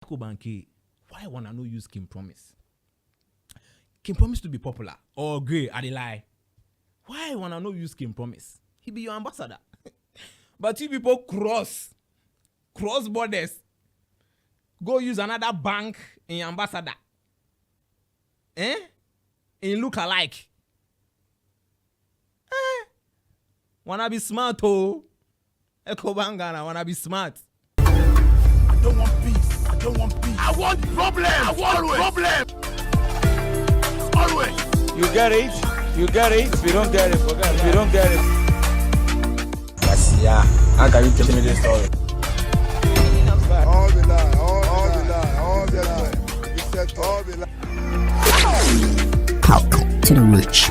Ecobank, why wanna no use Kim Promise? Kim Promise to be popular. Oh, great, I dey lie. Why wanna no use Kim Promise? He be your ambassador. But you people cross borders, go use another bank in your ambassador. In lookalike. Wanna be smart, oh? Ecobank Ghana, wanna be smart. I don't want peace. I don't want peace. I want problem. I want problem. Always. You get it. You get it. If you don't get it, forget it. If you don't get it. Yes, yeah. How can you tell me this story? All the lie. All the lie. All the lie. You said all the lie. Talk to the rich.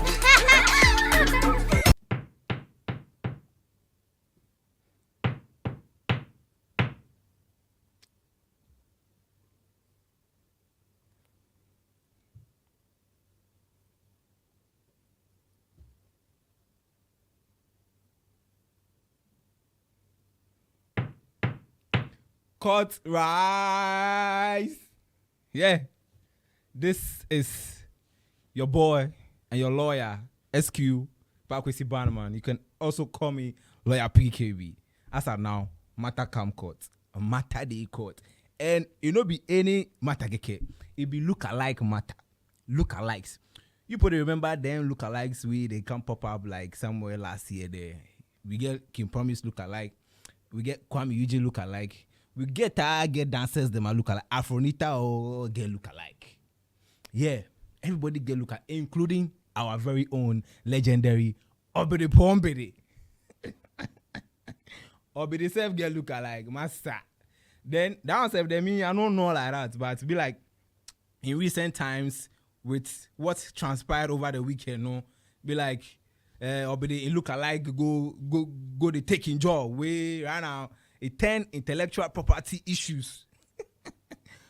Cut rise. Yeah. This is your boy and your lawyer, SQ, Pakwesi Bannerman. You can also call me Lawyer PKB. As of now, matter come court. A matter day court. And it no be any matter geke. It be look-alike matter. Look-alikes. You probably remember them look-alikes they can pop up like somewhere last year there. We get Kim Promise look-alike. We get Kwame Eugene look-alike. We get dancers them look alike. Afronita or get look alike. Yeah, everybody get look alike, including our very own legendary Obede Pombede. Obede self get look alike, master. Then that one self they mean I don't know like that, but be like in recent times with what transpired over the weekend, no, be like Obede look alike go the taking job way right now. It 10 intellectual property issues.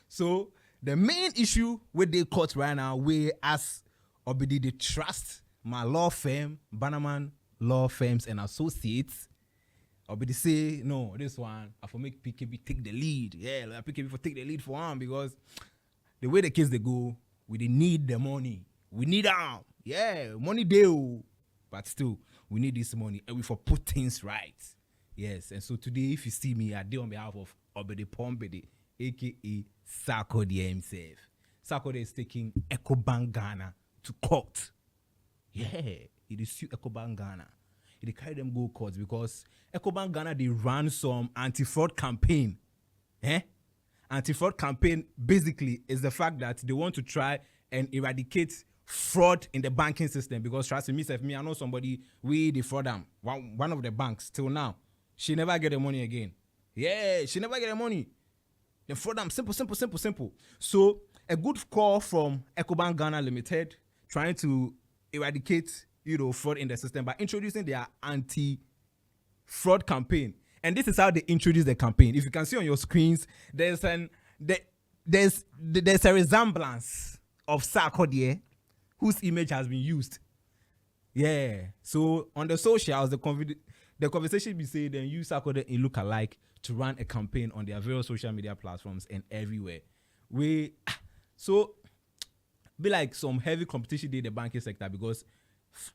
So the main issue with the court right now, we as Obidi the trust my law firm, Bannerman Law Firms and Associates. Obidi say no, this one I for make PKB take the lead. Yeah, like PKB for take the lead for one because the way the case they go, we need the money. We need them. Yeah, money deal, but still we need this money and we for put things right. Yes, and so today, if you see me, I do on behalf of Obede Pombede, a.k.a. Sarkodie himself. Sarkodie is taking Ecobank Ghana to court. Yeah, it is sue Ecobank Ghana. They carry them go court because Ecobank Ghana, they run some anti-fraud campaign. Anti-fraud campaign basically is the fact that they want to try and eradicate fraud in the banking system because trust me, I know somebody, we defraud them. One of the banks till now. She never get the money again. Yeah, she never get the money. They fraud them. Simple. So a good call from Ecobank Ghana Limited trying to eradicate, fraud in the system by introducing their anti-fraud campaign. And this is how they introduce the campaign. If you can see on your screens, there's a resemblance of Sarkodie whose image has been used. Yeah. So on the socials, the conversation be say then use Sarkodie in look-alike to run a campaign on their various social media platforms and everywhere. So be like some heavy competition in the banking sector because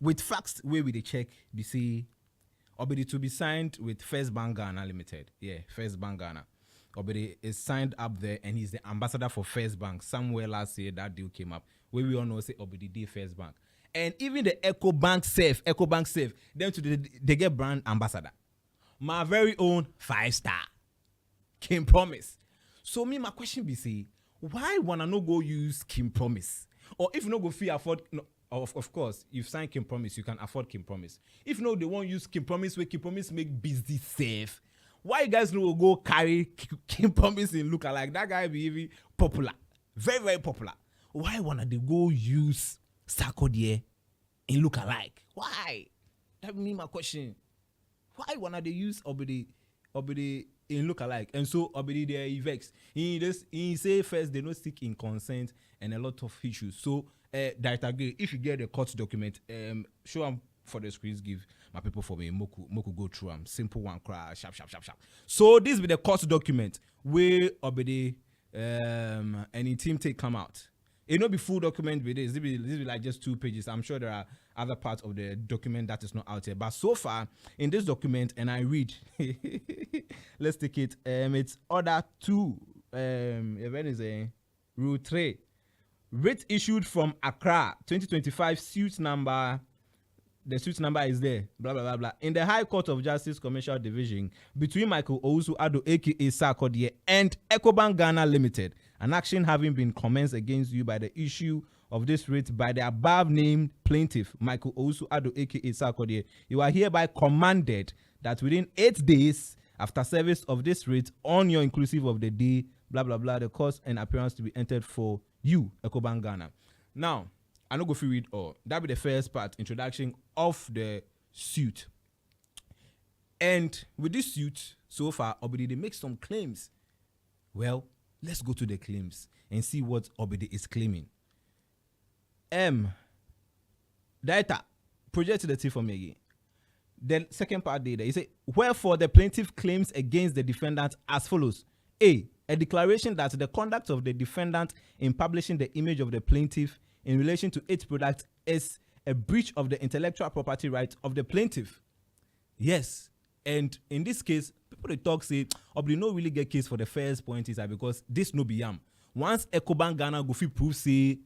with facts where we they check, they say Obede to be signed with First Bank Ghana Limited. Yeah, First Bank Ghana. Obede is signed up there and he's the ambassador for First Bank. Somewhere last year that deal came up where we all know say Obede did First Bank. And even the Ecobank safe, them they get brand ambassador. My very own 5-star Kim Promise. So my question be say, why wanna no go use Kim Promise? Or if you no go fee afford, no, of course, you've signed Kim Promise, you can afford Kim Promise. If no, they won't use Kim Promise where Kim Promise make business safe. Why you guys no go carry Kim Promise in look alike? That guy be even popular, very very popular. Why wanna they go use Sarkodie in look alike? Why? That be my question. Why wanna they use Obede in look alike? And so Obede there he vex. He say first they no seek in consent and a lot of issues. So Director Gray, if you get the court document, show them for the screens, give my people for me. Moku go through them. Simple one cry, sharp. So this be the court document where Obede any team take come out. It not be full document with this. This be like just 2 pages. I'm sure there are other parts of the document that is not out here. But so far in this document, and I read, let's take it. It's order 2. When is a rule 3. Writ issued from Accra, 2025 suit number. The suit number is there. Blah blah blah blah. In the High Court of Justice Commercial Division between Michael Owusu-Addo, aka Sarkodie, and Ecobank Ghana Limited, an action having been commenced against you by the issue of this writ by the above named plaintiff, Michael Owusu-Addo, aka Sarkodie, you are hereby commanded that within 8 days after service of this writ on your inclusive of the day, blah blah blah, the cause and appearance to be entered for you, Ecobank Ghana. Now, I don't go through read all. That be the first part, introduction of the suit. And with this suit, so far, Obidi they make some claims. Well, let's go to the claims and see what Obidi is claiming. Data, project to the T for me again. The second part there, he say, wherefore the plaintiff claims against the defendant as follows. A declaration that the conduct of the defendant in publishing the image of the plaintiff in relation to its product is a breach of the intellectual property rights of the plaintiff. Yes. And in this case, people they talk say, Obli no really get case for the first point is that because this no be yam. Once Ecobank Ghana go fit prove say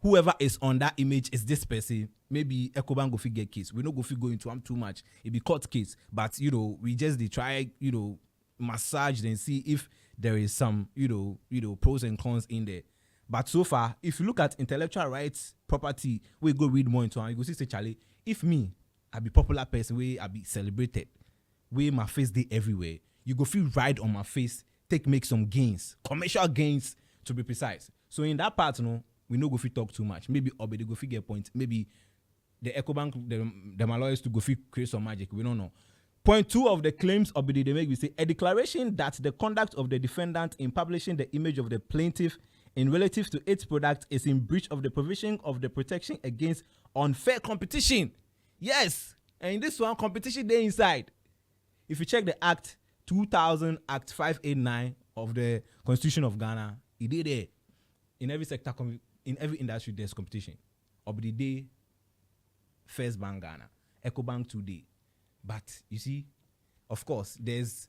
whoever is on that image is this person, maybe Ecobank go fit get case. We no go fit go into am too much. It be court case. But we just they try, massage and see if there is some, pros and cons in there. But so far, if you look at intellectual rights property, we go read more into it. You go see, say, Charlie, if me, I be popular person, we I be celebrated, we my face day everywhere, you go feel ride on my face, make some gains, commercial gains to be precise. So in that part, we no go fit talk too much. Maybe Obedi go fit get point. Maybe the Ecobank, the lawyers to go fit create some magic. We don't know. Point 2 of the claims Obidi they make, we say a declaration that the conduct of the defendant in publishing the image of the plaintiff in relative to its product is in breach of the provision of the protection against unfair competition. Yes, and in this one, competition they inside. If you check the Act 2000, Act 589 of the Constitution of Ghana, it did there. In every sector, in every industry, there's competition. Obidi day, First Bank Ghana, Ecobank today. But you see, of course, there's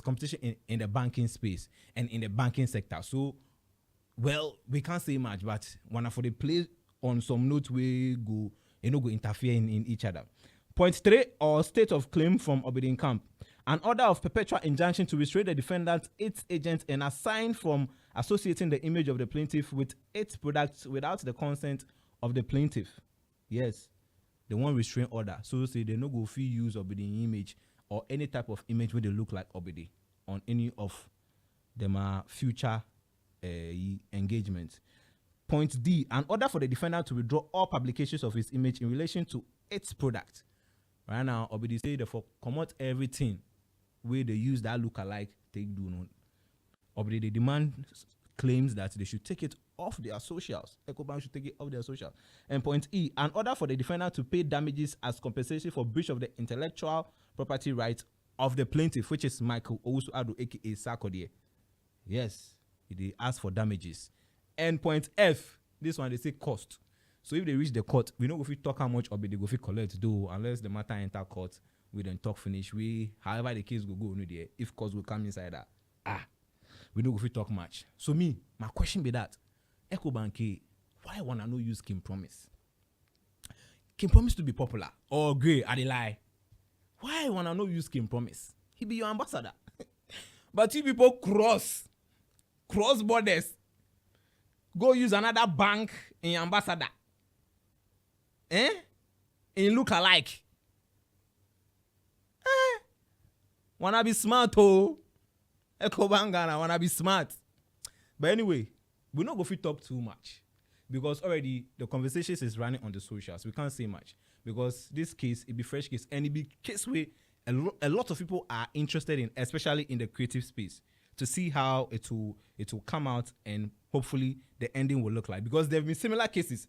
competition in the banking space and in the banking sector. So, well, we can't say much, but when for the play on some note, we go, go interfere in each other. Point 3, or state of claim from Obidin Camp. An order of perpetual injunction to restrain the defendant, its agent, and assign from associating the image of the plaintiff with its products without the consent of the plaintiff. Yes. They want restraint order. So say they no go free use Obidi image or any type of image where they look like Obidi on any of them future engagements. Point D, an order for the defendant to withdraw all publications of his image in relation to its product. Right now, Obidi say therefore come out everything where they use that lookalike take do not. Obidi they demand claims that they should take it off their socials. Ecobank should take it off their socials. And point E, an order for the defendant to pay damages as compensation for breach of the intellectual property rights of the plaintiff, which is Michael Owusu-Addo, aka Sarkodie. Yes, they ask for damages. And point F, this one they say cost. So if they reach the court, we know if we talk how much Obidi go fit collect do, unless the matter enter court, we then talk finish. We, however the case will go no there. If cost will come inside that, we don't go fit talk much. So me, my question be that Ecobank, why wanna no use Kim Promise? Kim Promise to be popular or great? I lie. Why wanna no use Kim Promise? He be your ambassador. But you people cross borders, go use another bank in your ambassador. In lookalike. Wanna be smart, oh? Ecobank Ghana wanna be smart. But anyway, we not go fit talk too much because already the conversations is running on the socials. We can't say much because this case, it be fresh case and it be case where a lot of people are interested in, especially in the creative space, to see how it will come out and hopefully the ending will look like. Because there have been similar cases.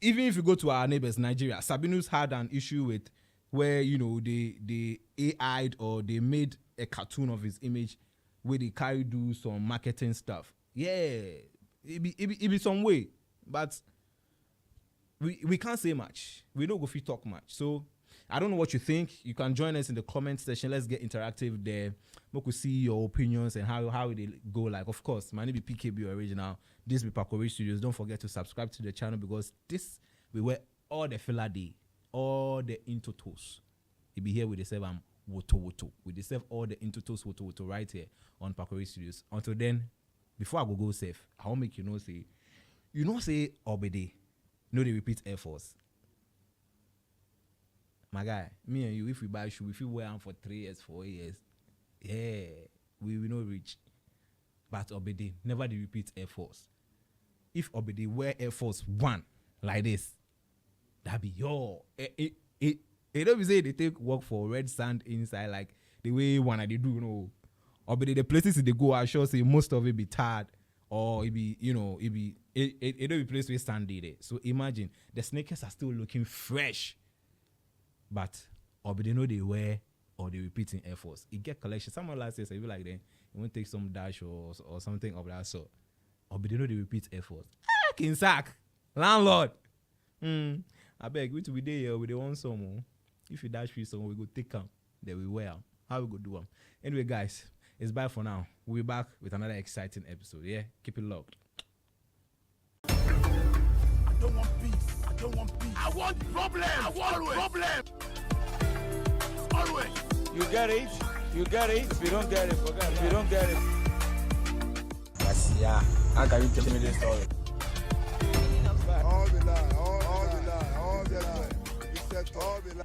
Even if you go to our neighbors, Nigeria, Sabinus had an issue with where they AI'd or they made a cartoon of his image where they carry do some marketing stuff. Yeah, it be some way, but we can't say much. We don't go fit talk much. So I don't know what you think. You can join us in the comment section. Let's get interactive there. We could see your opinions and how they go. Like, of course, my name is PKB Original. This be Sarkodie Studios. Don't forget to subscribe to the channel because this we wear all the filler day, all the into toes. He be here with the seven woto. We deserve all the into toes woto right here on Sarkodie Studios. Until then, before I go safe, I want make say Obede. No, they repeat Air Force. My guy, me and you, if we buy shoe, if we wear them for 3 years, 4 years, yeah, we will not reach. But Obede, never they repeat Air Force. If Obede wear Air Force 1 like this, that be your. It don't be say they take work for red sand inside like the way one they do, you know. Obede, the places they go, I sure say most of it be tired or it be, you know, it don't be place where sandy there. So imagine the sneakers are still looking fresh. But Obede know they wear or they repeat in Air Force. It get collection. Someone last year said, like then you want to take some dash or something of that sort. Obede know they repeat Air Force. King sack. Landlord. I beg we to be there with the one some. If you dash free some, we go take them. Then we wear them. How we go do them? Anyway, guys, it's bye for now. We'll be back with another exciting episode. Yeah? Keep it locked. I don't want peace. I don't want peace. I want problem. I want problem. Always. You get it. If you don't get it, forget it. If you don't get it. Yeah. How can you tell me this story? All the lie. All the lie. You said all the lie.